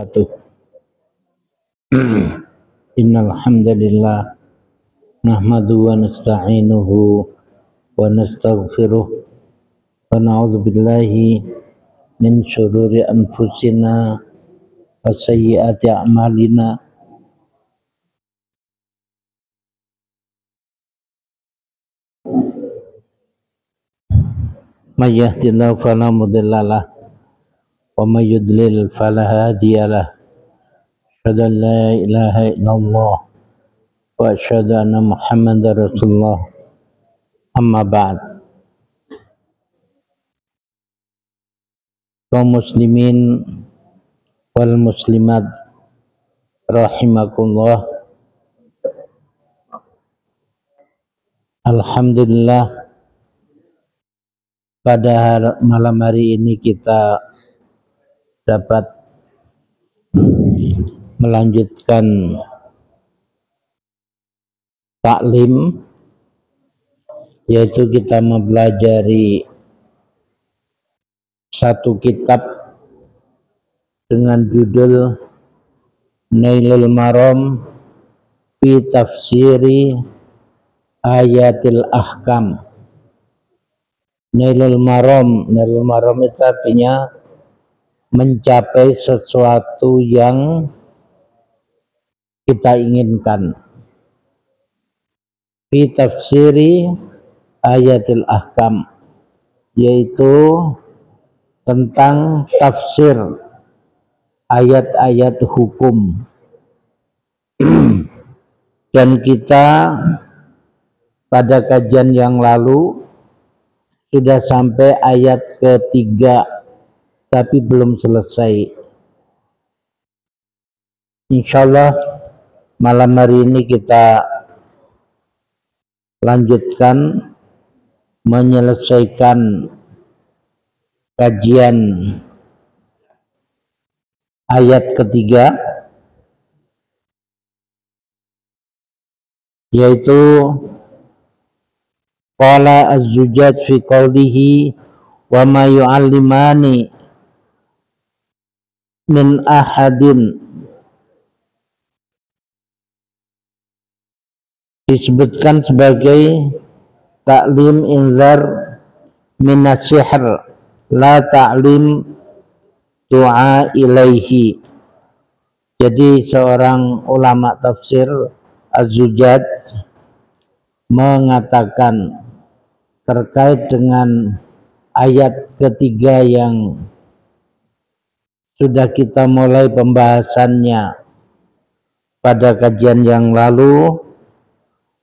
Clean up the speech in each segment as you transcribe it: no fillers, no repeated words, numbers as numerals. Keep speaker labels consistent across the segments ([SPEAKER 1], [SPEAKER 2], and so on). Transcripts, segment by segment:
[SPEAKER 1] Satu. Innal hamdalillah nahmadu wa nasta'inuhu wa nastaghfiruh wa na'udzu billahi min syururi anfusina wa sayyiati a'malina. May yahdihillahu fala mudilla lahu wa may yudlil fala hadiya lahu. Asyhadu an la ilaha illallah wa asyhadu anna Muhammadar Rasulullah. Amma ba'd. Kaum muslimin wal muslimat rahimakumullah. Alhamdulillah, pada malam hari ini kita dapat melanjutkan taklim, yaitu kita mempelajari satu kitab dengan judul Nailul Maram fi Tafsiri Ayatil Ahkam. Nailul Maram itu artinya mencapai sesuatu yang kita inginkan. Fi Tafsiri Ayatil Ahkam, yaitu tentang tafsir ayat-ayat hukum. Dan kita pada kajian yang lalu sudah sampai ayat ketiga, tapi belum selesai. Insyaallah malam hari ini kita lanjutkan menyelesaikan kajian ayat ketiga, yaitu qala az-Zujjaj fi qawlihi wa ma yu'allimani min ahadin. Disebutkan sebagai taklim inzar minas sihr, la ta'lim du'a ilaihi. Jadi seorang ulama tafsir Az-Zujjaj mengatakan terkait dengan ayat ketiga yang sudah kita mulai pembahasannya pada kajian yang lalu,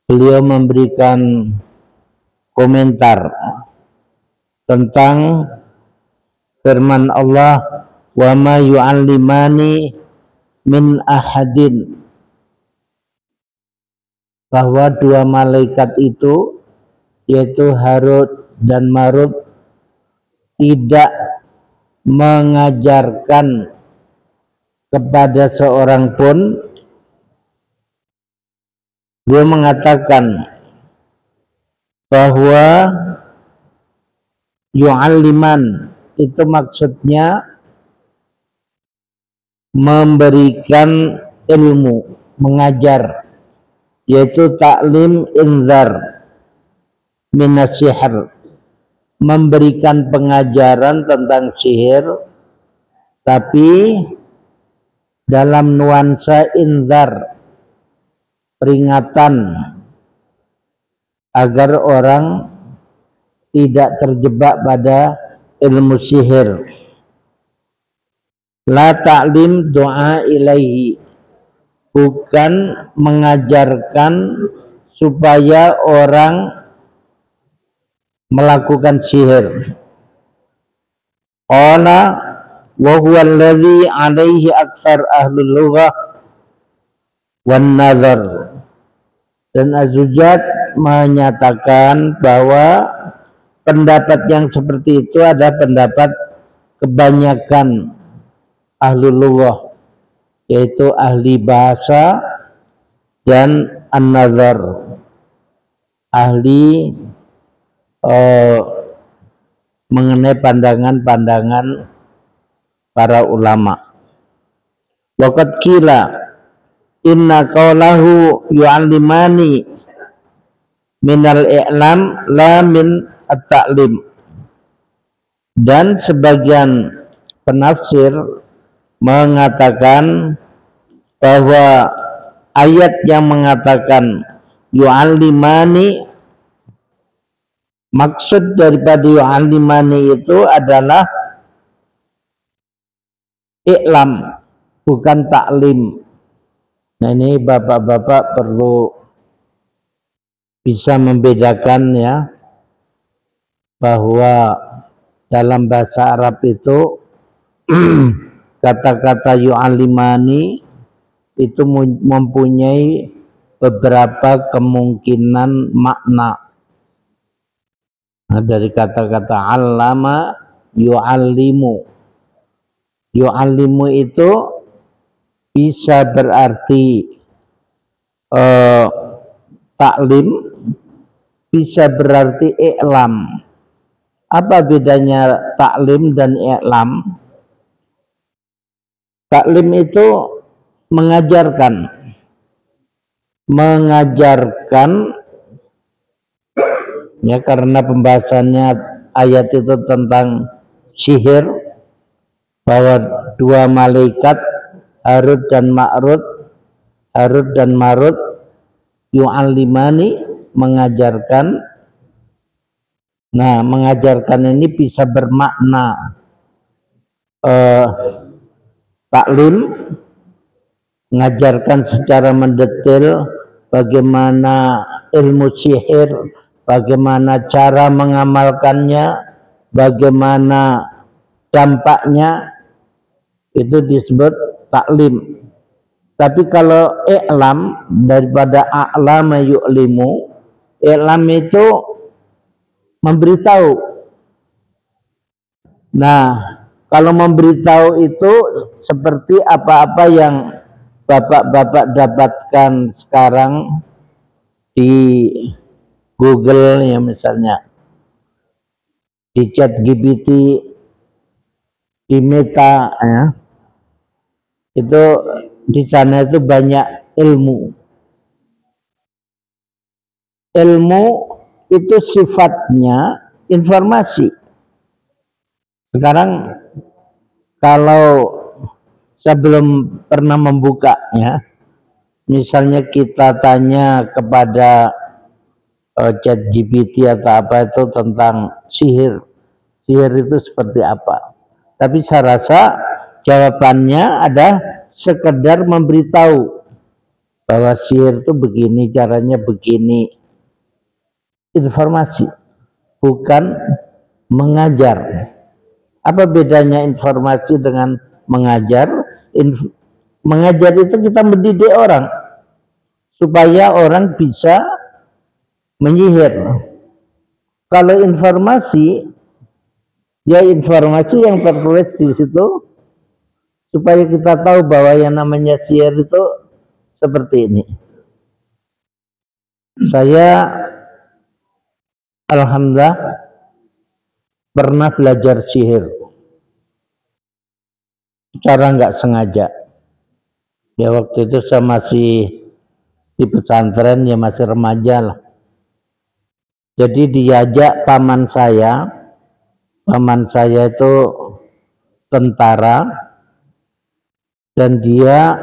[SPEAKER 1] beliau memberikan komentar tentang firman Allah, wa ma yu'allimani min ahadin, bahwa dua malaikat itu, yaitu Harut dan Marut, tidak mengajarkan kepada seorang pun. Dia mengatakan bahwa yu'alliman itu maksudnya memberikan ilmu, mengajar, yaitu taklim inzar minas sihr, memberikan pengajaran tentang sihir, tapi dalam nuansa inzar, peringatan agar orang tidak terjebak pada ilmu sihir. La ta'lim du'a ilaihi, bukan mengajarkan supaya orang melakukan sihir. Qala wa huwa alladhi alaihi aksar ahlul lughah wan nazar. Dan Az-Zujjaj menyatakan bahwa pendapat yang seperti itu ada pendapat kebanyakan ahlul lughah, yaitu ahli bahasa, dan an-nazar, ahli mengenai pandangan-pandangan para ulama. Waqad qila inna qawlahu yu'allimani minal i'lam la min at-ta'lim. Dan sebagian penafsir mengatakan bahwa ayat yang mengatakan yu'allimani, maksud daripada yu'allimani itu adalah i'lam, bukan taklim. Nah, ini bapak-bapak perlu bisa membedakan ya, bahwa dalam bahasa Arab itu kata-kata yu'allimani itu mempunyai beberapa kemungkinan makna. Nah, dari kata-kata allama yu'allimu. Yu'allimu itu bisa berarti taklim, bisa berarti i'lam. Apa bedanya taklim dan i'lam? Taklim itu mengajarkan ya, karena pembahasannya ayat itu tentang sihir, bahwa dua malaikat Harut dan Marut yu'allimani, mengajarkan. Nah, mengajarkan ini bisa bermakna taklim, mengajarkan secara mendetail bagaimana ilmu sihir, bagaimana cara mengamalkannya, bagaimana dampaknya, itu disebut taklim. Tapi kalau i'lam, daripada a'lama yu'limu, i'lam itu memberitahu. Nah, kalau memberitahu itu seperti apa-apa yang bapak-bapak dapatkan sekarang di Google ya, misalnya di ChatGPT, di Meta ya, itu di sana itu banyak ilmu. Ilmu itu sifatnya informasi. Sekarang kalau saya belum pernah membuka ya, misalnya kita tanya kepada ChatGPT atau apa itu tentang sihir itu seperti apa, tapi saya rasa jawabannya ada sekedar memberitahu bahwa sihir itu begini, caranya begini, informasi, bukan mengajar. Apa bedanya informasi dengan mengajar? Mengajar itu kita mendidik orang supaya orang bisa menyihir. Kalau informasi, ya informasi yang tertulis di situ supaya kita tahu bahwa yang namanya sihir itu seperti ini. Saya alhamdulillah pernah belajar sihir secara nggak sengaja. Ya, waktu itu saya masih di pesantren, ya masih remaja lah. Jadi diajak paman saya itu tentara, dan dia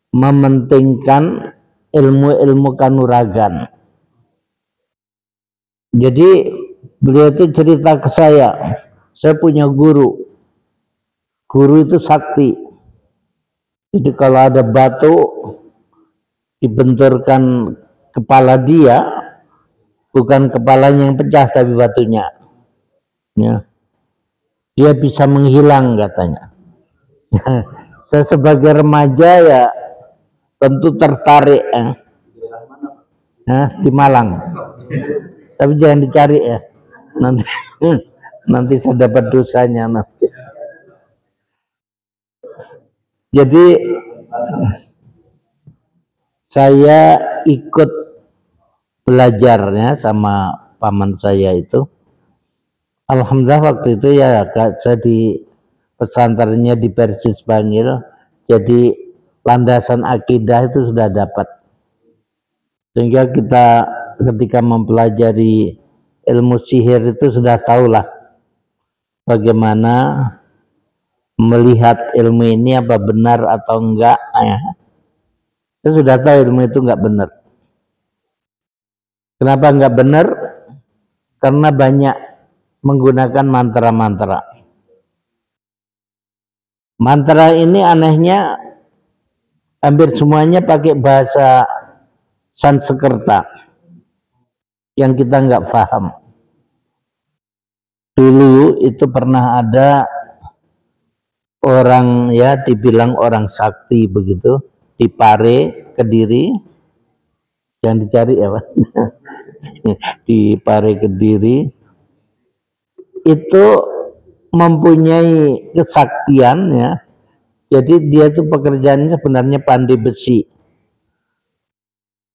[SPEAKER 1] mementingkan ilmu-ilmu kanuragan. Jadi beliau itu cerita ke saya punya guru itu sakti. Jadi kalau ada batu dibenturkan kepala dia, bukan kepalanya yang pecah tapi batunya ya, dia bisa menghilang katanya. Saya sebagai remaja ya tentu tertarik di Malang, tapi jangan dicari ya, nanti saya dapat dosanya nanti. Jadi saya ikut belajarnya sama paman saya itu. Alhamdulillah waktu itu ya saya di pesantrennya di Persis Bangil, Jadi landasan akidah itu sudah dapat. Sehingga kita ketika mempelajari ilmu sihir itu sudah tahulah bagaimana melihat ilmu ini apa benar atau enggak. Saya sudah tahu ilmu itu enggak benar. Kenapa enggak benar? Karena banyak menggunakan mantra-mantra. Mantra ini anehnya hampir semuanya pakai bahasa Sanskerta yang kita nggak paham. Dulu itu pernah ada orang, ya dibilang orang sakti begitu, di Pare, Kediri, yang dicari ya Pak. Di Pare, Kediri itu mempunyai kesaktian, ya. Jadi dia itu pekerjaannya sebenarnya pandai besi.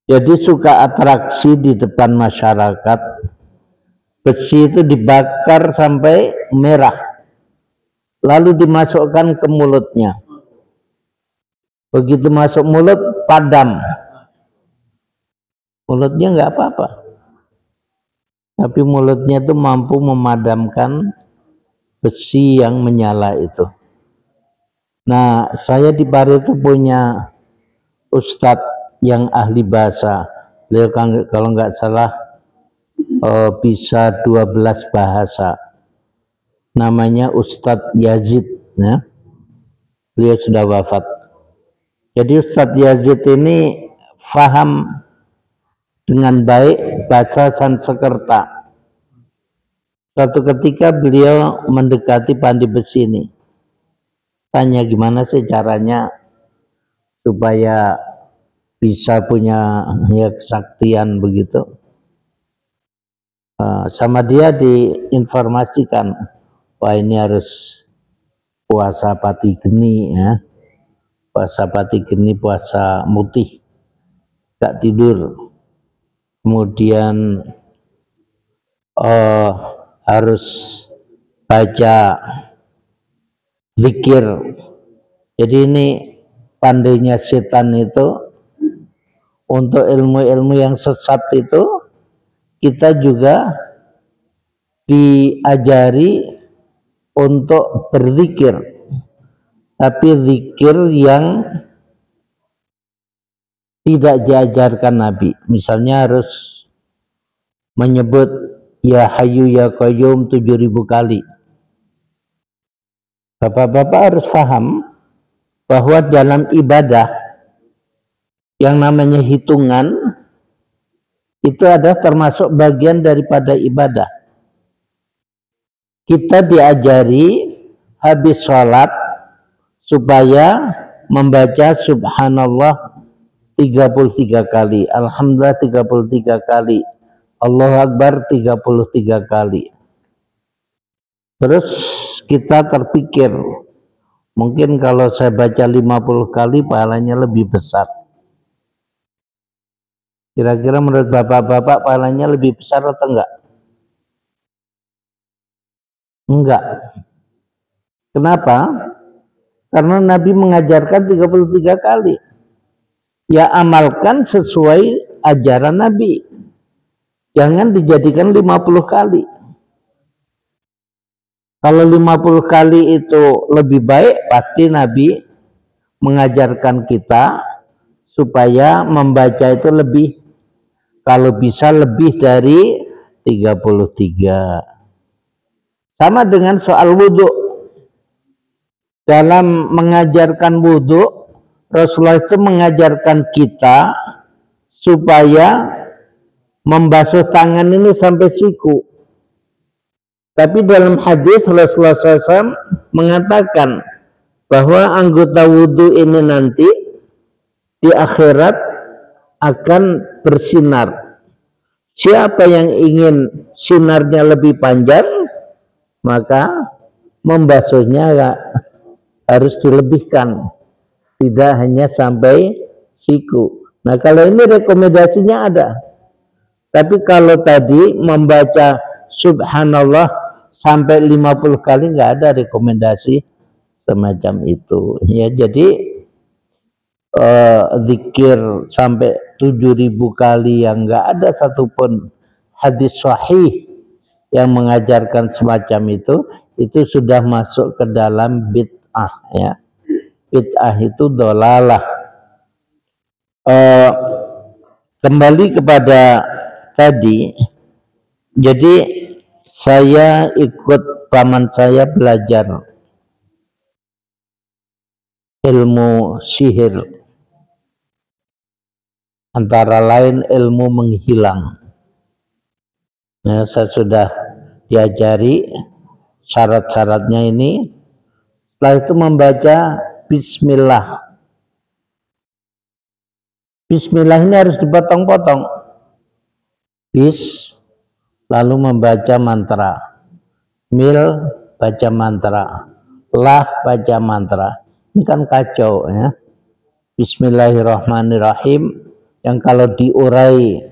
[SPEAKER 1] Jadi suka atraksi di depan masyarakat. Besi itu dibakar sampai merah, lalu dimasukkan ke mulutnya. Begitu masuk mulut, padam. Mulutnya nggak apa-apa, tapi mulutnya itu mampu memadamkan besi yang menyala itu. Nah, saya di Pare itu punya ustadz yang ahli bahasa. Beliau kalau nggak salah bisa 12 bahasa. Namanya Ustadz Yazid, ya. Beliau sudah wafat. Jadi Ustadz Yazid ini faham dengan baik bahasa Sanskerta. Suatu ketika beliau mendekati pandai besi ini. Tanya gimana sih caranya supaya bisa punya ya, kesaktian begitu. Sama dia diinformasikan, wah ini harus puasa pati geni, ya. Puasa pati geni, puasa mutih, gak tidur. Kemudian harus baca zikir. Jadi ini pandainya setan itu untuk ilmu-ilmu yang sesat itu kita juga diajari untuk berzikir, tapi zikir yang tidak diajarkan Nabi. Misalnya harus menyebut ya Hayyu ya Qayyum 7000 kali. Bapak-bapak harus paham bahwa dalam ibadah yang namanya hitungan itu ada termasuk bagian daripada ibadah. Kita diajari habis sholat supaya membaca subhanallah 33 kali, alhamdulillah 33 kali, Allahu Akbar 33 kali. Terus kita terpikir, mungkin kalau saya baca 50 kali pahalanya lebih besar. Kira-kira menurut bapak-bapak pahalanya lebih besar atau enggak? Enggak. Kenapa? Karena Nabi mengajarkan 33 kali. Ya amalkan sesuai ajaran Nabi. Jangan dijadikan 50 kali. Kalau 50 kali itu lebih baik, pasti Nabi mengajarkan kita supaya membaca itu lebih, kalau bisa lebih dari 33. Sama dengan soal wudhu. Dalam mengajarkan wudhu, Rasulullah itu mengajarkan kita supaya membasuh tangan ini sampai siku. Tapi dalam hadis Rasulullah SAW mengatakan bahwa anggota wudhu ini nanti di akhirat akan bersinar. Siapa yang ingin sinarnya lebih panjang, maka membasuhnya harus dilebihkan, tidak hanya sampai siku. Nah, kalau ini rekomendasinya ada. Tapi kalau tadi membaca subhanallah sampai 50 kali nggak ada rekomendasi semacam itu. Ya, jadi zikir sampai 7.000 kali yang nggak ada satupun hadis sahih yang mengajarkan semacam itu sudah masuk ke dalam bid'ah ya. Bid'ah itu dolalah. Kembali kepada tadi, jadi saya ikut paman saya belajar ilmu sihir, antara lain ilmu menghilang. Nah, saya sudah diajari syarat-syaratnya ini. Setelah itu membaca Bismillah. Bismillah ini harus dipotong-potong. Bis, lalu membaca mantra. Mil, baca mantra. Lah, baca mantra. Ini kan kacau ya. Bismillahirrahmanirrahim, yang kalau diurai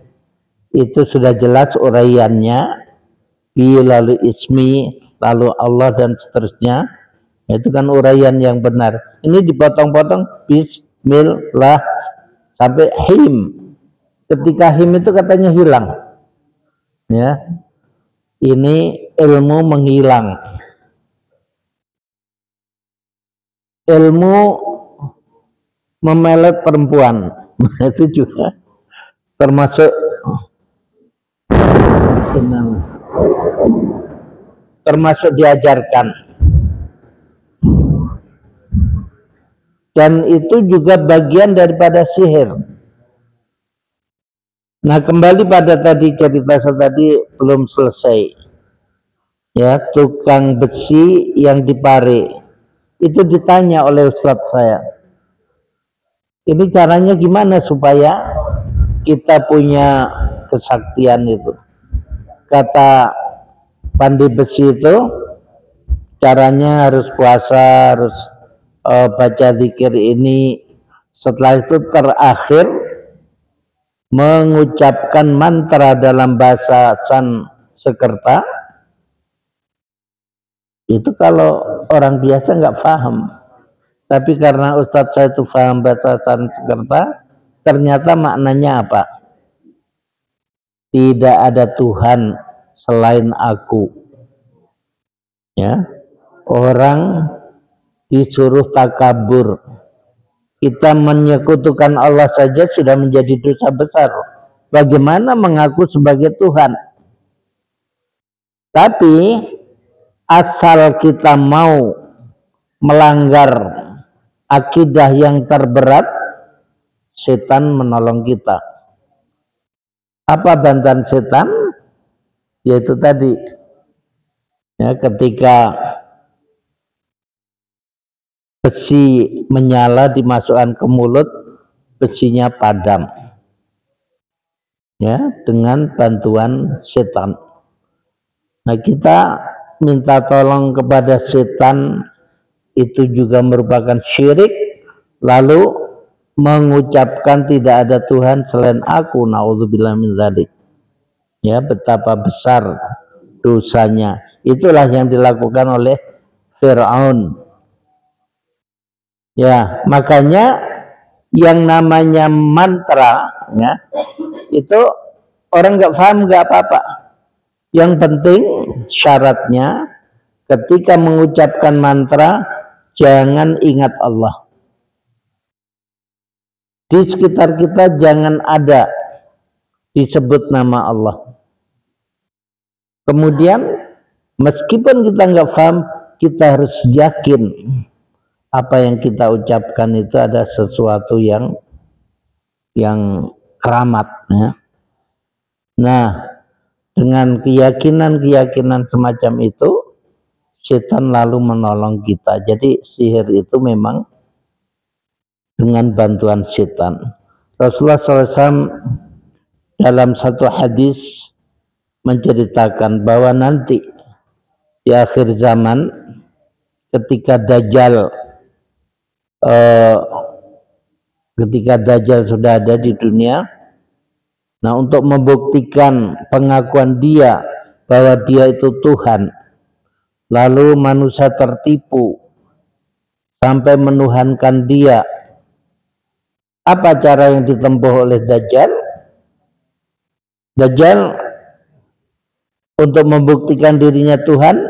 [SPEAKER 1] itu sudah jelas uraiannya, bi lalu ismi lalu Allah dan seterusnya, itu kan uraian yang benar. Ini dipotong-potong bismillah sampai him. Ketika him itu katanya hilang ya. Ini ilmu menghilang, ilmu memelet perempuan. Itu juga termasuk diajarkan, dan itu juga bagian daripada sihir. Nah, kembali pada tadi cerita saya tadi belum selesai ya. Tukang besi yang di Pare itu ditanya oleh ustadz saya, ini caranya gimana supaya kita punya kesaktian itu. Kata pandai besi itu, caranya harus puasa, harus baca zikir ini. Setelah itu terakhir mengucapkan mantra dalam bahasa Sanskerta. Itu kalau orang biasa nggak paham, tapi karena ustadz saya itu paham bahasa Sanskerta, ternyata maknanya apa? Tidak ada Tuhan selain aku ya. Orang disuruh takabur, kita menyekutukan Allah saja sudah menjadi dosa besar, bagaimana mengaku sebagai Tuhan? Tapi asal kita mau melanggar akidah yang terberat, setan menolong kita. Apa bantahan setan? Yaitu tadi ya, ketika besi menyala dimasukkan ke mulut, besinya padam ya, dengan bantuan setan. Nah, kita minta tolong kepada setan itu juga merupakan syirik, lalu mengucapkan tidak ada Tuhan selain aku, naudzubillah min dzalik ya. Betapa besar dosanya. Itulah yang dilakukan oleh Fir'aun ya. Makanya yang namanya mantra ya, itu orang nggak paham nggak apa-apa. Yang penting syaratnya ketika mengucapkan mantra jangan ingat Allah. Di sekitar kita jangan ada disebut nama Allah. Kemudian meskipun kita nggak paham, kita harus yakin apa yang kita ucapkan itu ada sesuatu yang keramat ya. Nah, dengan keyakinan semacam itu, setan lalu menolong kita. Jadi sihir itu memang dengan bantuan setan. Rasulullah SAW dalam satu hadis menceritakan bahwa nanti di akhir zaman ketika Dajjal sudah ada di dunia, nah untuk membuktikan pengakuan dia bahwa dia itu Tuhan, lalu manusia tertipu sampai menuhankan dia, Apa cara yang ditempuh oleh Dajjal? Dajjal untuk membuktikan dirinya Tuhan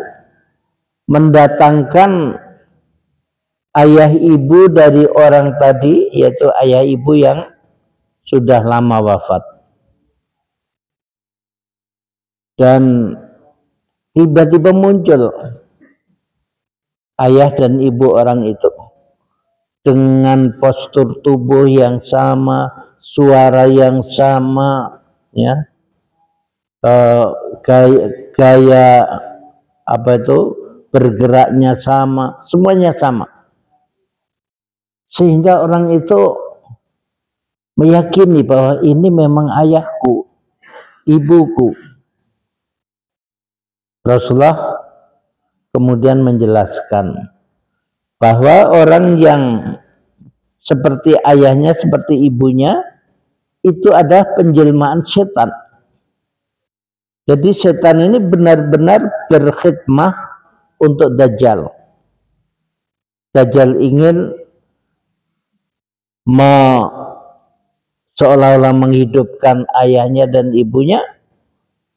[SPEAKER 1] mendatangkan ayah ibu dari orang tadi, yaitu ayah ibu yang sudah lama wafat. Dan tiba-tiba muncul ayah dan ibu orang itu dengan postur tubuh yang sama, suara yang sama, ya, gaya apa itu bergeraknya sama, semuanya sama, sehingga orang itu meyakini bahwa ini memang ayahku, ibuku. Rasulullah kemudian menjelaskan bahwa orang yang seperti ayahnya, seperti ibunya, itu adalah penjelmaan setan. Jadi setan ini benar-benar berkhidmah untuk Dajjal. Dajjal ingin seolah-olah menghidupkan ayahnya dan ibunya,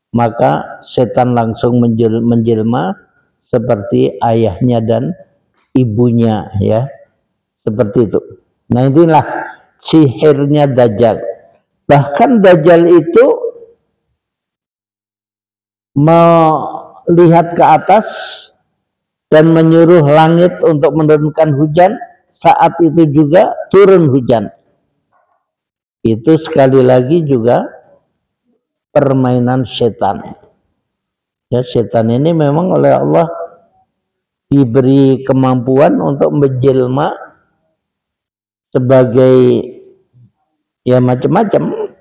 [SPEAKER 1] maka setan langsung menjelma seperti ayahnya dan ibunya, ya, seperti itu. Nah, inilah sihirnya Dajjal. Bahkan Dajjal itu melihat ke atas dan menyuruh langit untuk menurunkan hujan, saat itu juga turun hujan. Itu sekali lagi juga permainan setan. Ya, setan ini memang oleh Allah diberi kemampuan untuk menjelma sebagai ya macam-macam,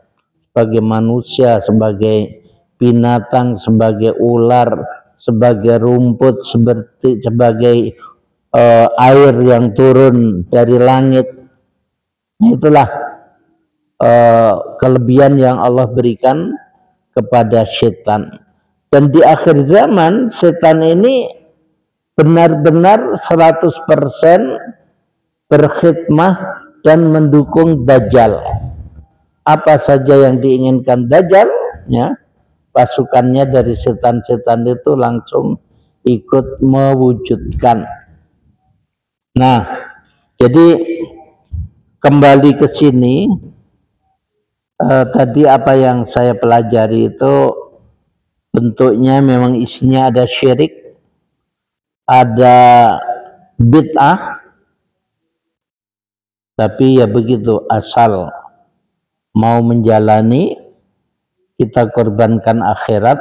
[SPEAKER 1] sebagai manusia, sebagai binatang, sebagai ular, sebagai rumput, sebagai air yang turun dari langit. Itulah kelebihan yang Allah berikan kepada setan. Dan di akhir zaman setan ini benar-benar 100% berkhidmah dan mendukung Dajjal. Apa saja yang diinginkan Dajjal, ya, pasukannya dari setan-setan itu langsung ikut mewujudkan. Nah, jadi kembali ke sini, tadi apa yang saya pelajari itu bentuknya memang isinya ada syirik, ada bid'ah, tapi ya begitu, asal mau menjalani, kita korbankan akhirat,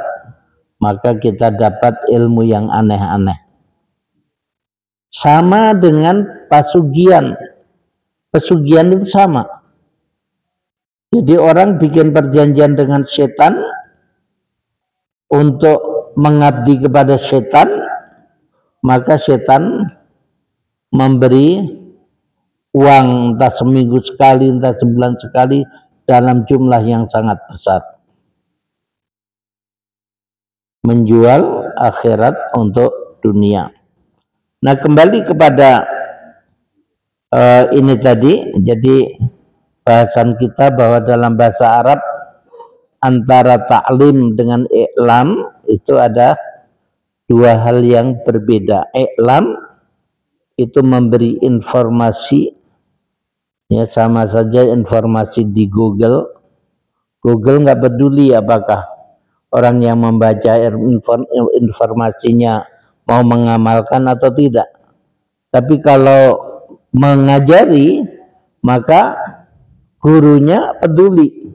[SPEAKER 1] maka kita dapat ilmu yang aneh-aneh. Sama dengan pesugihan. Pesugihan itu sama. Jadi orang bikin perjanjian dengan setan untuk mengabdi kepada setan, maka setan memberi uang entah seminggu sekali, entah sebulan sekali, dalam jumlah yang sangat besar. Menjual akhirat untuk dunia. Nah, kembali kepada ini tadi, jadi bahasan kita bahwa dalam bahasa Arab antara ta'lim dengan i'lam itu ada dua hal yang berbeda. I'lam itu memberi informasi, ya, sama saja informasi di Google. Google nggak peduli apakah orang yang membaca informasinya mau mengamalkan atau tidak. Tapi kalau mengajari, maka gurunya peduli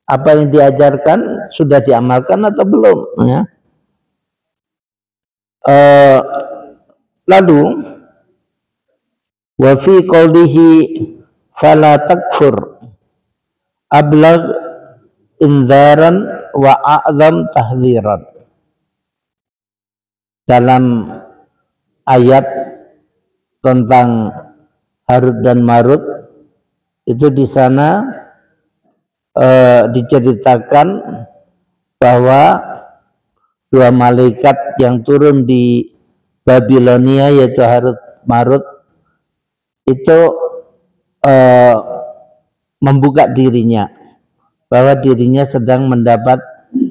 [SPEAKER 1] apa yang diajarkan sudah diamalkan atau belum, ya. Lalu wa fi qawlihi fala takfur ablag inzaran wa a'zam tahdziran. Dalam ayat tentang Harut dan Marut itu di sana diceritakan bahwa dua malaikat yang turun di Babilonia, yaitu Harut Marut, itu membuka dirinya bahwa dirinya sedang mendapat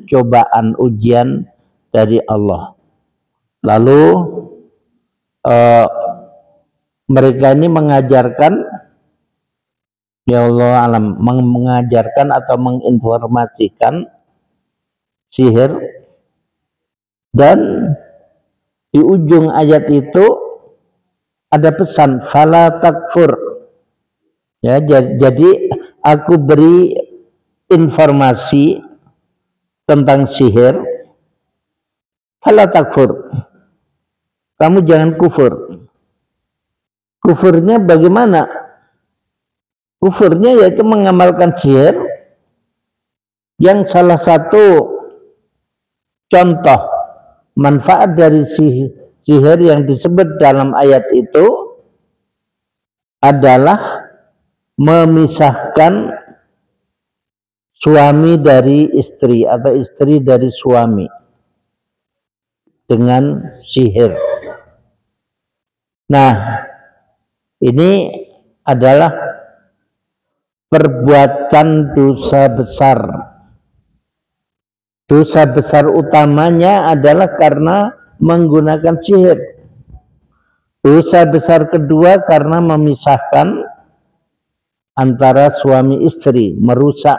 [SPEAKER 1] cobaan ujian dari Allah. Lalu mereka ini mengajarkan, ya Allah alam, mengajarkan atau menginformasikan sihir, dan di ujung ayat itu ada pesan fala takfur. Ya, jadi aku beri informasi tentang sihir, fala takfur, kamu jangan kufur. Kufurnya bagaimana? Kufurnya yaitu mengamalkan sihir yang salah satu contoh manfaat dari sihir yang disebut dalam ayat itu adalah memisahkan suami dari istri atau istri dari suami dengan sihir. Nah, ini adalah perbuatan dosa besar. Dosa besar utamanya adalah karena menggunakan sihir. Dosa besar kedua karena memisahkan antara suami istri, merusak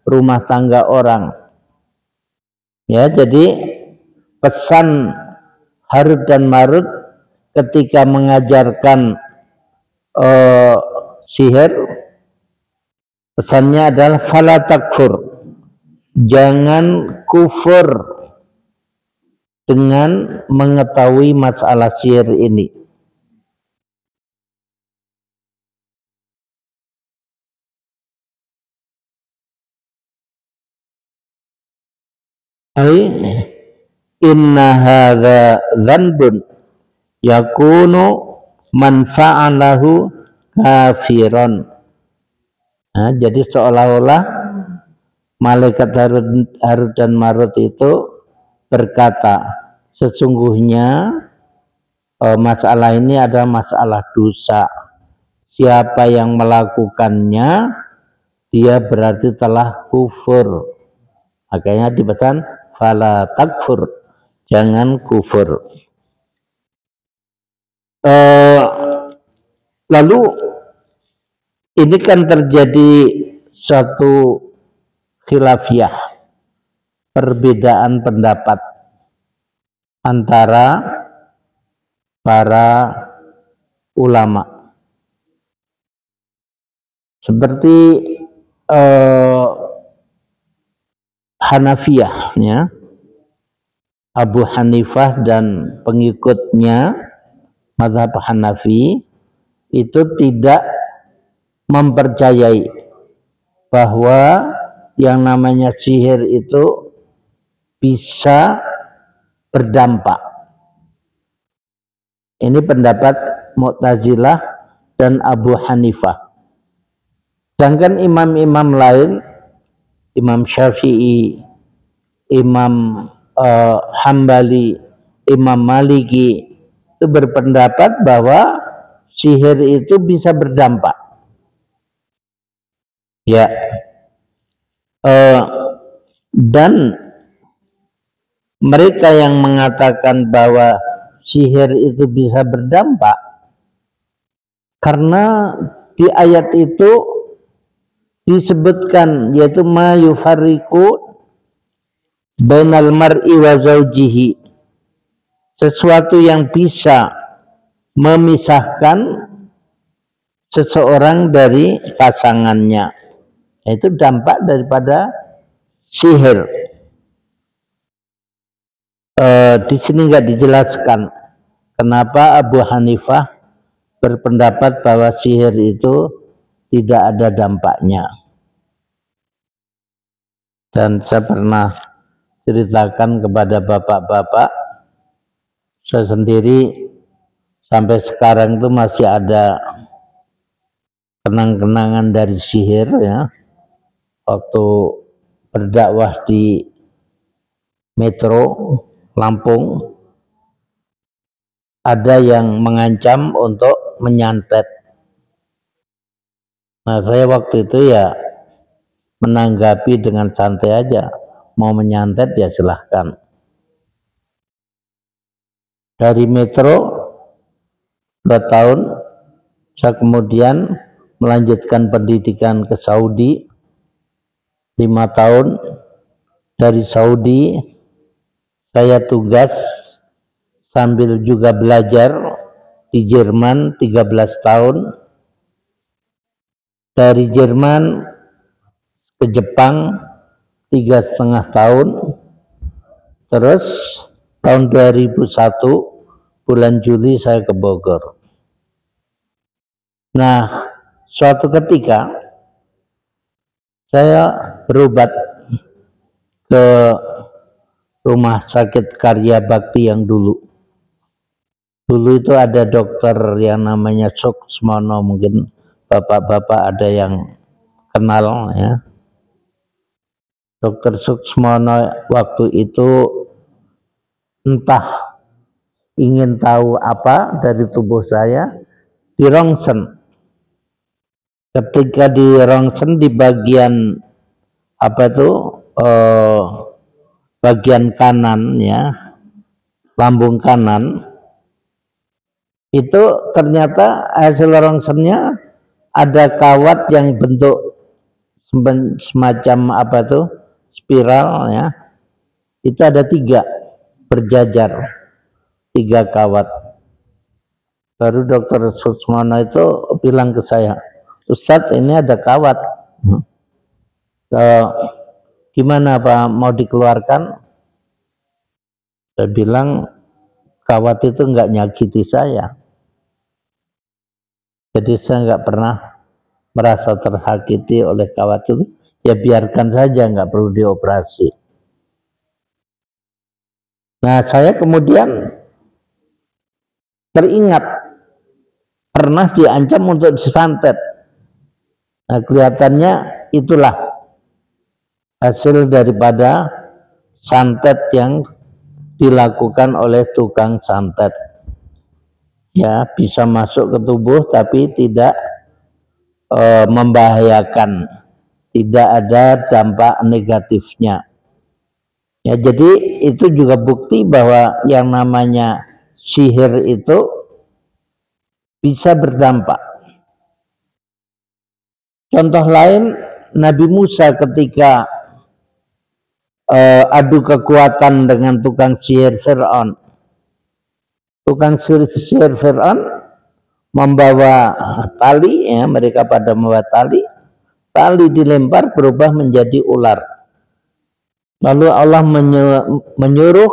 [SPEAKER 1] rumah tangga orang. Ya, jadi pesan Harut dan Marut ketika mengajarkan sihir, pesannya adalah fala takfur, jangan kufur dengan mengetahui masalah sihir ini. Inna hadza dzanbun yakunu man fa'alahu kafiron. Nah, jadi seolah-olah malaikat Harut dan Marut itu berkata, sesungguhnya masalah ini adalah masalah dosa. Siapa yang melakukannya, dia berarti telah kufur. Makanya dibaca fala takfur, jangan kufur. Lalu ini kan terjadi satu khilafiyah, perbedaan pendapat antara para ulama. Seperti Hanafiyah, ya, Abu Hanifah dan pengikutnya mazhab Hanafi itu tidak mempercayai bahwa yang namanya sihir itu bisa berdampak. Ini pendapat Mu'tazilah dan Abu Hanifah. Sedangkan imam-imam lain, Imam Syafi'i, Imam Hambali, Imam Maliki, itu berpendapat bahwa sihir itu bisa berdampak. Ya, dan mereka yang mengatakan bahwa sihir itu bisa berdampak karena di ayat itu disebutkan, yaitu ma yufarriqu bainal mar'i wa zawjihi, sesuatu yang bisa memisahkan seseorang dari pasangannya. Itu dampak daripada sihir. Di sini nggak dijelaskan kenapa Abu Hanifah berpendapat bahwa sihir itu tidak ada dampaknya. Dan saya pernah ceritakan kepada bapak-bapak, saya sendiri sampai sekarang itu masih ada kenang-kenangan dari sihir, ya. Waktu berdakwah di Metro Lampung, ada yang mengancam untuk menyantet. Nah, saya waktu itu ya menanggapi dengan santai aja. Mau menyantet ya silahkan. Dari Metro 2 tahun, saya kemudian melanjutkan pendidikan ke Saudi 5 tahun. Dari Saudi saya tugas sambil juga belajar di Jerman 13 tahun. Dari Jerman ke Jepang 3,5 tahun. Terus tahun 2001 bulan Juli saya ke Bogor. Nah, suatu ketika saya berobat ke rumah sakit Karya Bakti yang dulu. Dulu itu ada dokter yang namanya Suksmono, mungkin bapak-bapak ada yang kenal ya. Dokter Suksmono waktu itu entah ingin tahu apa dari tubuh saya, di rongsen. Ketika di rongsen di bagian apa itu bagian kanan ya, lambung kanan, itu ternyata hasil rongsennya ada kawat yang bentuk semacam apa tuh spiral ya. Itu ada 3 berjajar, 3 kawat. Baru dokter Suksmono itu bilang ke saya, Ustadz ini ada kawat, gimana Pak, mau dikeluarkan? Saya bilang kawat itu nggak nyakiti saya, jadi saya nggak pernah merasa tersakiti oleh kawat itu, ya biarkan saja, nggak perlu dioperasi. Nah, saya kemudian teringat pernah diancam untuk disantet. Nah, kelihatannya itulah hasil daripada santet yang dilakukan oleh tukang santet. Ya, bisa masuk ke tubuh tapi tidak membahayakan, tidak ada dampak negatifnya. Ya, jadi itu juga bukti bahwa yang namanya sihir itu bisa berdampak. Contoh lain, Nabi Musa ketika adu kekuatan dengan tukang sihir Fir'aun. Tukang sihir Fir'aun membawa tali, ya, mereka pada membawa tali dilempar berubah menjadi ular. Lalu Allah menyuruh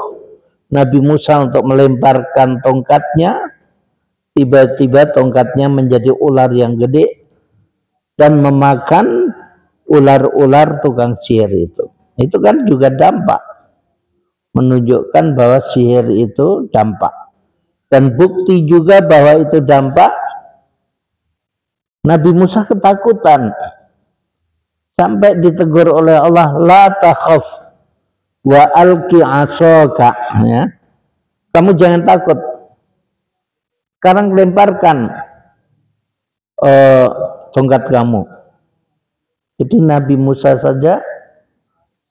[SPEAKER 1] Nabi Musa untuk melemparkan tongkatnya, tiba-tiba tongkatnya menjadi ular yang gede dan memakan ular-ular tukang sihir itu. Itu kan juga dampak, menunjukkan bahwa sihir itu dampak. Dan bukti juga bahwa itu dampak, Nabi Musa ketakutan sampai ditegur oleh Allah, la takhaf wa alqi asaka, ya. Kamu jangan takut, sekarang lemparkan tongkat kamu. Jadi Nabi Musa saja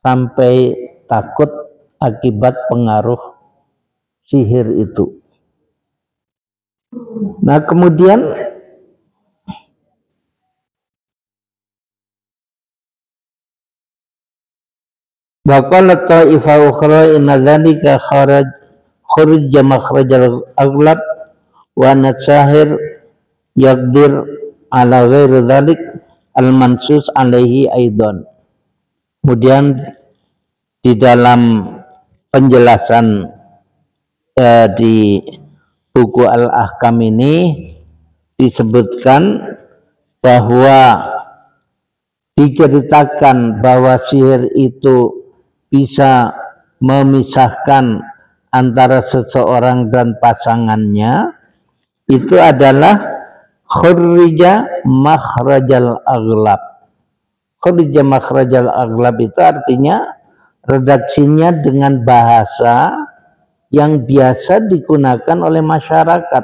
[SPEAKER 1] sampai takut akibat pengaruh sihir itu. Nah, kemudian wa qala ta'ifa ukhra inna dzalika khuruj makhrajal aghlab wa nasahir yaqdir ala ghairi dzalik al mansus alaihi aidan. Kemudian di dalam penjelasan di buku Al-Ahkam ini disebutkan bahwa diceritakan bahwa sihir itu bisa memisahkan antara seseorang dan pasangannya, itu adalah khurrija makhrajal aghlab. Khurrija makhrajal aghlab itu artinya redaksinya dengan bahasa yang biasa digunakan oleh masyarakat.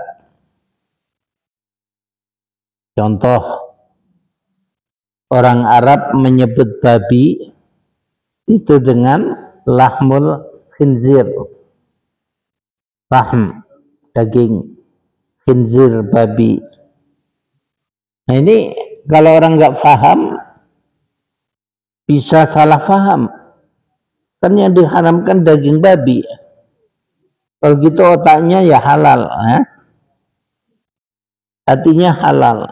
[SPEAKER 1] Contoh, orang Arab menyebut babi itu dengan lahmul khinzir, lahm, daging khinzir, babi. Nah ini kalau orang nggak paham bisa salah paham, kan yang diharamkan daging babi. Kalau gitu otaknya ya halal, hatinya halal.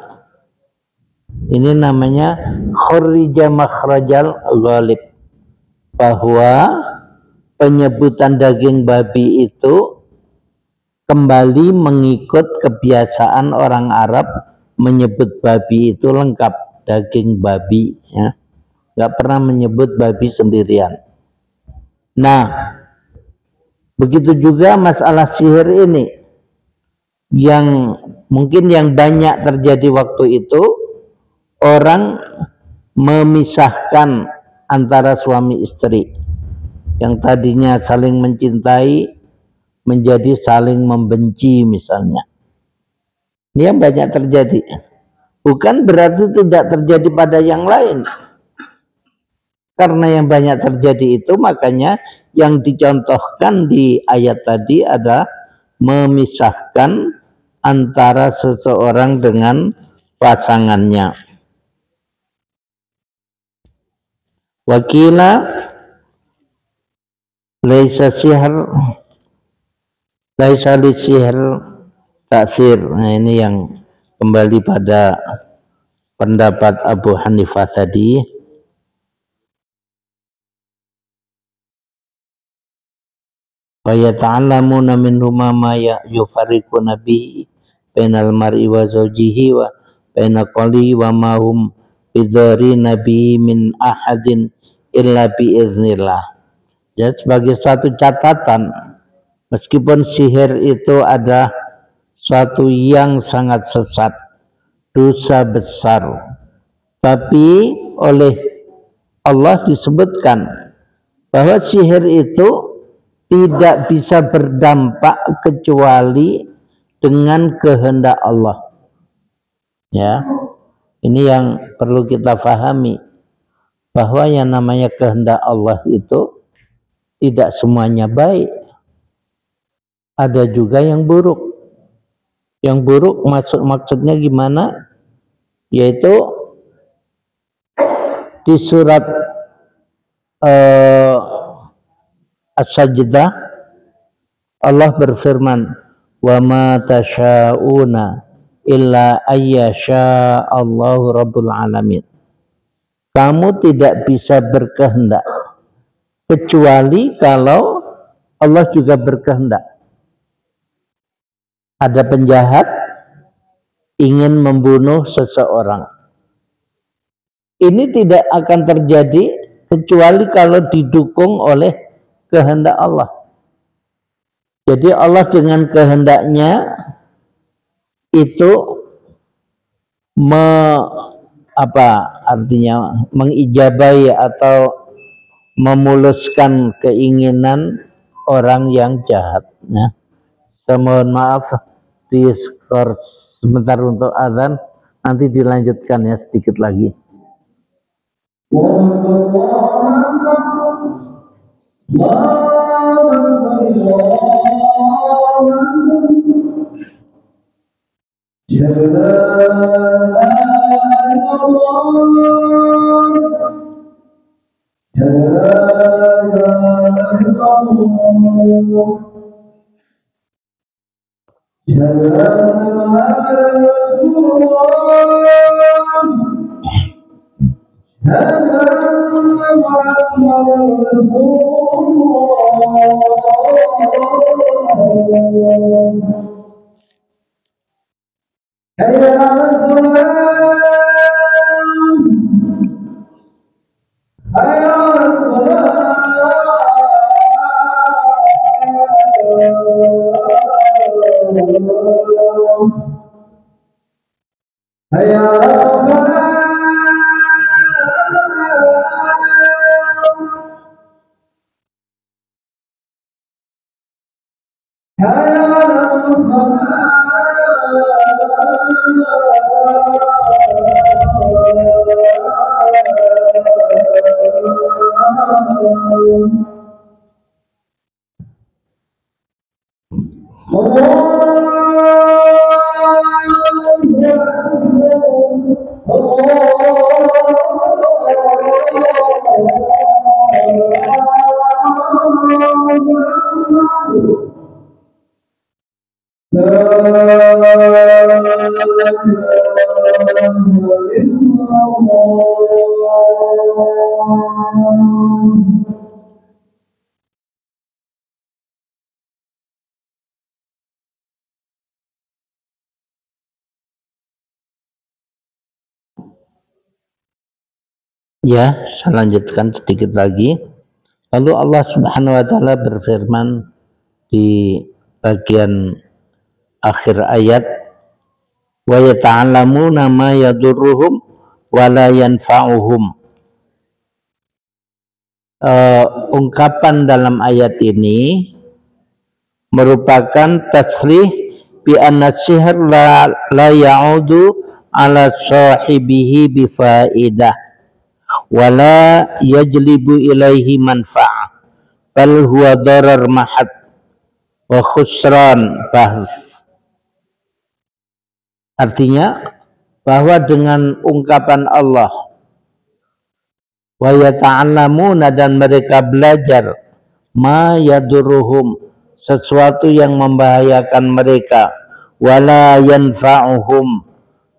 [SPEAKER 1] Ini namanya khurrija makhrajal ghalib, bahwa penyebutan daging babi itu kembali mengikut kebiasaan orang Arab menyebut babi itu lengkap, daging babi, ya. Nggak pernah menyebut babi sendirian. Nah, begitu juga masalah sihir ini yang mungkin yang banyak terjadi waktu itu, orang memisahkan antara suami istri yang tadinya saling mencintai menjadi saling membenci misalnya. Ini yang banyak terjadi. Bukan berarti tidak terjadi pada yang lain. Karena yang banyak terjadi itu, makanya yang dicontohkan di ayat tadi adalah memisahkan antara seseorang dengan pasangannya. Wakila laisa sihr, laisa li sihr taksir. Nah ini yang kembali pada pendapat Abu Hanifah tadi. Wa yata'allamuna minhuma ma yufarriquna bihi bainal mar'i wa zawjihi wa baina qali wa ma hum bidari nabi min ahadin illa biiznillah. Ya, sebagai suatu catatan, meskipun sihir itu ada suatu yang sangat sesat, dosa besar, tapi oleh Allah disebutkan bahwa sihir itu tidak bisa berdampak kecuali dengan kehendak Allah. Ya, ini yang perlu kita pahami, bahwa yang namanya kehendak Allah itu tidak semuanya baik, ada juga yang buruk. Yang buruk maksudnya gimana? Yaitu di surat As-Sajdah Allah berfirman, wa ma tasyauna illa ayyasha Allahu rabbul alamin. Kamu tidak bisa berkehendak kecuali kalau Allah juga berkehendak. Ada penjahat ingin membunuh seseorang, ini tidak akan terjadi kecuali kalau didukung oleh kehendak Allah. Jadi Allah dengan kehendaknya itu mengijabahi atau memuluskan keinginan orang yang jahat. Ya. Mohon maaf di skor sebentar untuk azan, nanti dilanjutkan ya sedikit lagi. Ya, saya lanjutkan sedikit lagi. Lalu Allah Subhanahu wa taala berfirman di bagian akhir ayat, wa yata'allamuna ma yadurruhum wa la yanfa'uhum. Ungkapan dalam ayat ini merupakan tasrih bi anna sihr la ya'udu ala sahibihi bi faidah wala yajlibu ilaihi manfa'ah bal huwa darar mahad wa khusran bahs. Artinya bahwa dengan ungkapan Allah wa yata'allamuna, dan mereka belajar, ma yaduruhum, sesuatu yang membahayakan mereka, wala yanfa'uhum,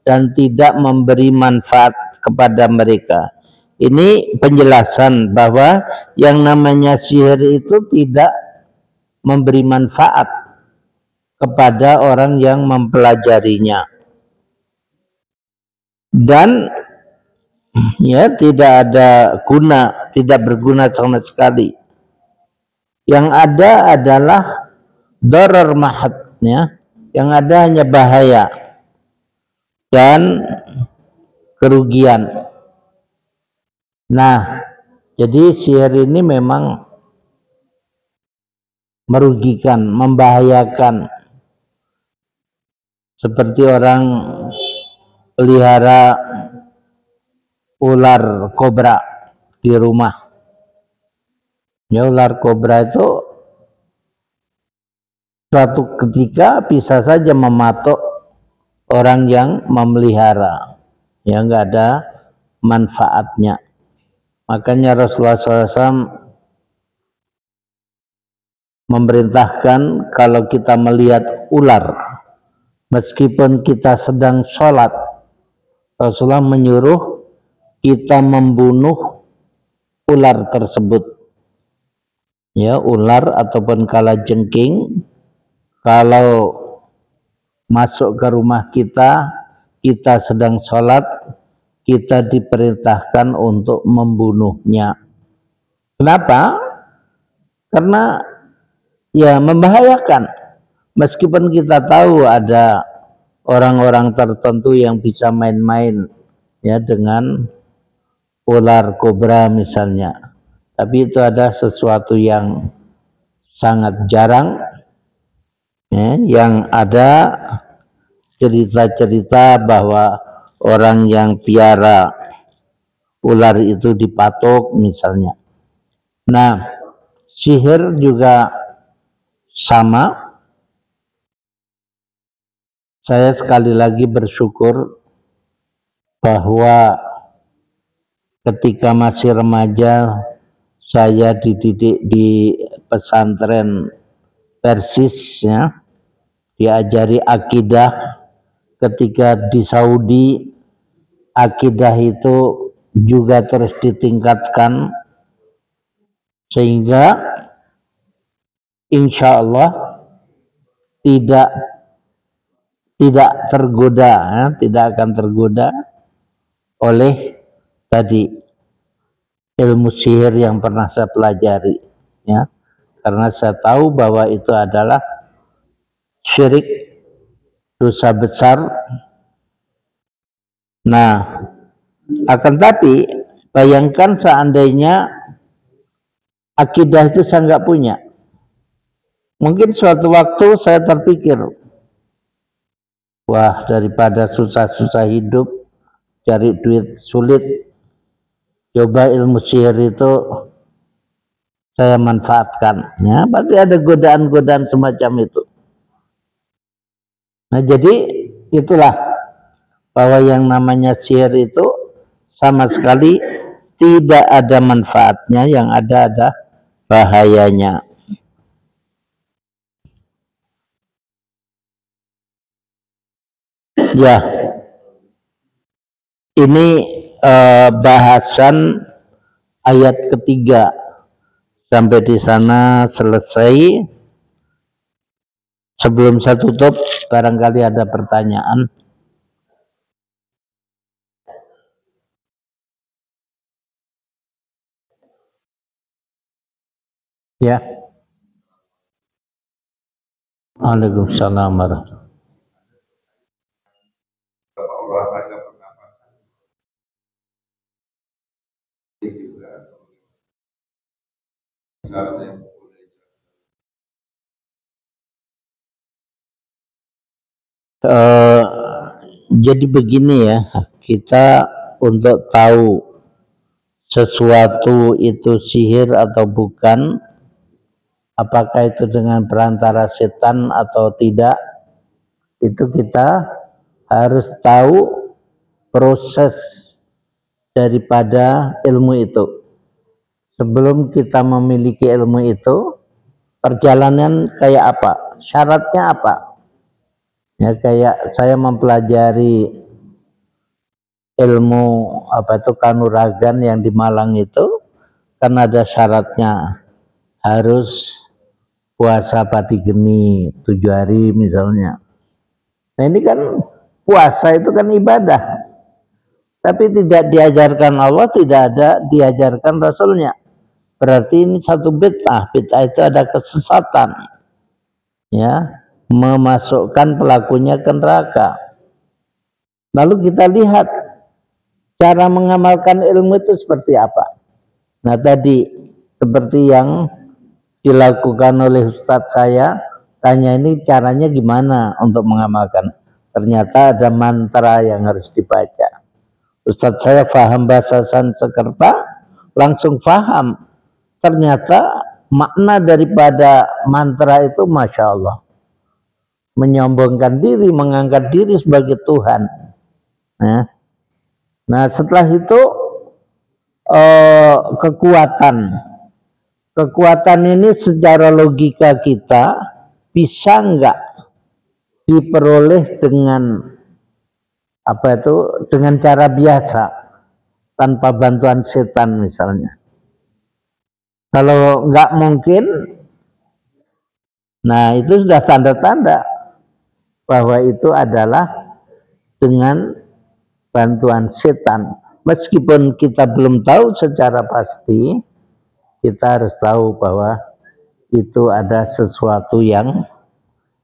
[SPEAKER 1] dan tidak memberi manfaat kepada mereka. Ini penjelasan bahwa yang namanya sihir itu tidak memberi manfaat kepada orang yang mempelajarinya, dan ya tidak ada guna, tidak berguna sama sekali. Yang ada adalah darar mahadnya, yang ada hanya bahaya dan kerugian. Nah, jadi sihir ini memang merugikan, membahayakan. Seperti orang pelihara ular kobra di rumah. Ya, ular kobra itu suatu ketika bisa saja mematok orang yang memelihara. Ya, nggak ada manfaatnya. Makanya Rasulullah SAW memerintahkan kalau kita melihat ular, meskipun kita sedang sholat, Rasulullah menyuruh kita membunuh ular tersebut. Ya, ular ataupun kalajengking kalau masuk ke rumah kita, kita sedang sholat, kita diperintahkan untuk membunuhnya. Kenapa? Karena ya membahayakan. Meskipun kita tahu ada orang-orang tertentu yang bisa main-main ya dengan ular kobra misalnya, tapi itu ada sesuatu yang sangat jarang ya, yang ada cerita-cerita bahwa orang yang piara ular itu dipatok misalnya. Nah, sihir juga sama. Saya sekali lagi bersyukur bahwa ketika masih remaja saya dididik di pesantren Persis ya, diajari akidah. Ketika di Saudi, akidah itu juga terus ditingkatkan sehingga insya Allah tidak tergoda ya, tidak akan tergoda oleh tadi ilmu sihir yang pernah saya pelajari ya, karena saya tahu bahwa itu adalah syirik, dosa besar. Nah, akan tapi bayangkan seandainya akidah itu saya nggak punya, mungkin suatu waktu saya terpikir, wah daripada susah-susah hidup cari duit sulit, coba ilmu sihir itu saya manfaatkan ya, berarti ada godaan-godaan semacam itu. Nah, jadi itulah bahwa yang namanya sihir itu sama sekali tidak ada manfaatnya, yang ada bahayanya. Ya, ini bahasan ayat ketiga. Sampai di sana selesai. Sebelum saya tutup, barangkali ada pertanyaan. Ya. Waalaikumsalam warahmatullahi wabarakatuh. Jadi begini ya, kita untuk tahu sesuatu itu sihir atau bukan, apakah itu dengan perantara setan atau tidak, itu kita harus tahu proses daripada ilmu itu. Sebelum kita memiliki ilmu itu, perjalanan kayak apa, syaratnya apa. Ya, kayak saya mempelajari ilmu apa itu kanuragan yang di Malang itu, kan ada syaratnya, harus puasa pati geni 7 hari misalnya. Nah ini kan puasa itu kan ibadah, tapi tidak diajarkan Allah, tidak ada diajarkan Rasulnya. Berarti ini satu bid'ah. Bid'ah itu ada kesesatan, ya, memasukkan pelakunya ke neraka. Lalu kita lihat cara mengamalkan ilmu itu seperti apa. Nah tadi seperti yang dilakukan oleh Ustadz saya, tanya ini caranya gimana untuk mengamalkan. Ternyata ada mantra yang harus dibaca. Ustadz saya paham bahasa Sanskerta, langsung paham. Ternyata makna daripada mantra itu Masya Allah, menyombongkan diri, mengangkat diri sebagai Tuhan. Nah setelah itu kekuatan ini secara logika kita bisa enggak diperoleh dengan apa itu, dengan cara biasa tanpa bantuan setan misalnya. Kalau enggak mungkin, nah itu sudah tanda-tanda bahwa itu adalah dengan bantuan setan. Meskipun kita belum tahu secara pasti, kita harus tahu bahwa itu ada sesuatu yang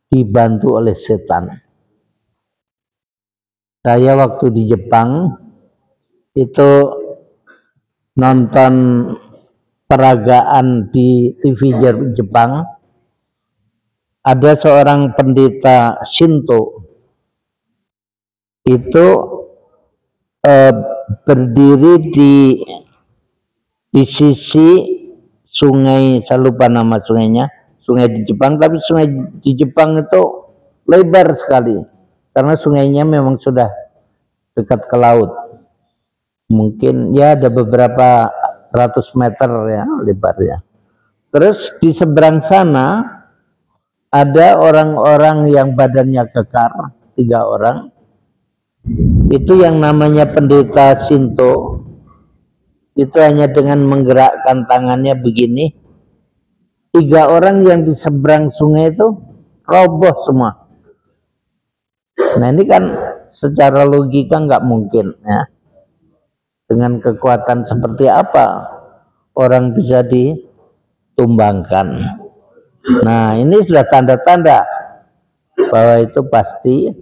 [SPEAKER 1] dibantu oleh setan. Saya waktu di Jepang itu nonton peragaan di TV Jepang, ada seorang pendeta Shinto itu berdiri di sisi sungai, saya lupa nama sungainya, sungai di Jepang, tapi sungai di Jepang itu lebar sekali karena sungainya memang sudah dekat ke laut, mungkin ya ada beberapa ratus meter ya lebarnya. Terus di seberang sana ada orang-orang yang badannya kekar, 3 orang. Itu yang namanya pendeta Shinto, itu hanya dengan menggerakkan tangannya begini, 3 orang yang di seberang sungai itu roboh semua. Nah ini kan secara logika nggak mungkin ya. Dengan kekuatan seperti apa orang bisa ditumbangkan. Nah ini sudah tanda-tanda bahwa itu pasti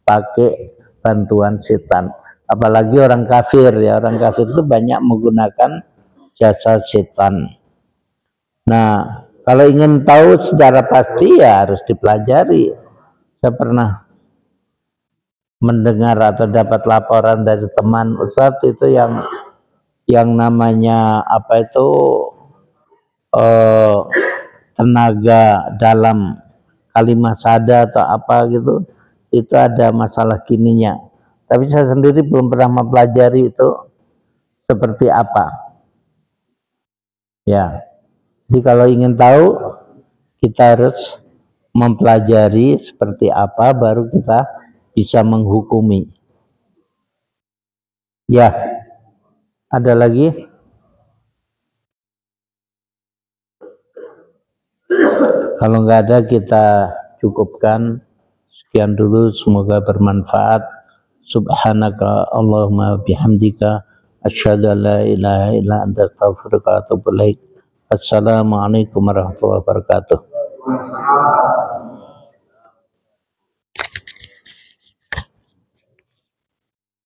[SPEAKER 1] pakai bantuan setan. Apalagi orang kafir ya, orang kafir itu banyak menggunakan jasa setan. Nah kalau ingin tahu secara pasti ya harus dipelajari. Saya pernah mendengar atau dapat laporan dari teman Ustadz itu yang namanya apa itu tenaga dalam kalimat sada atau apa gitu, itu ada masalah gininya. Tapi saya sendiri belum pernah mempelajari itu seperti apa. Ya, jadi kalau ingin tahu, kita harus mempelajari seperti apa, baru kita bisa menghukumi. Ya, ada lagi? Kalau nggak ada, kita cukupkan. Sekian dulu, semoga bermanfaat. Subhanaka Allahumma bihamdika asyhadu an la ilaha illa anta astaghfiruka wa atubu ilaik. Assalamualaikum warahmatullahi wabarakatuh.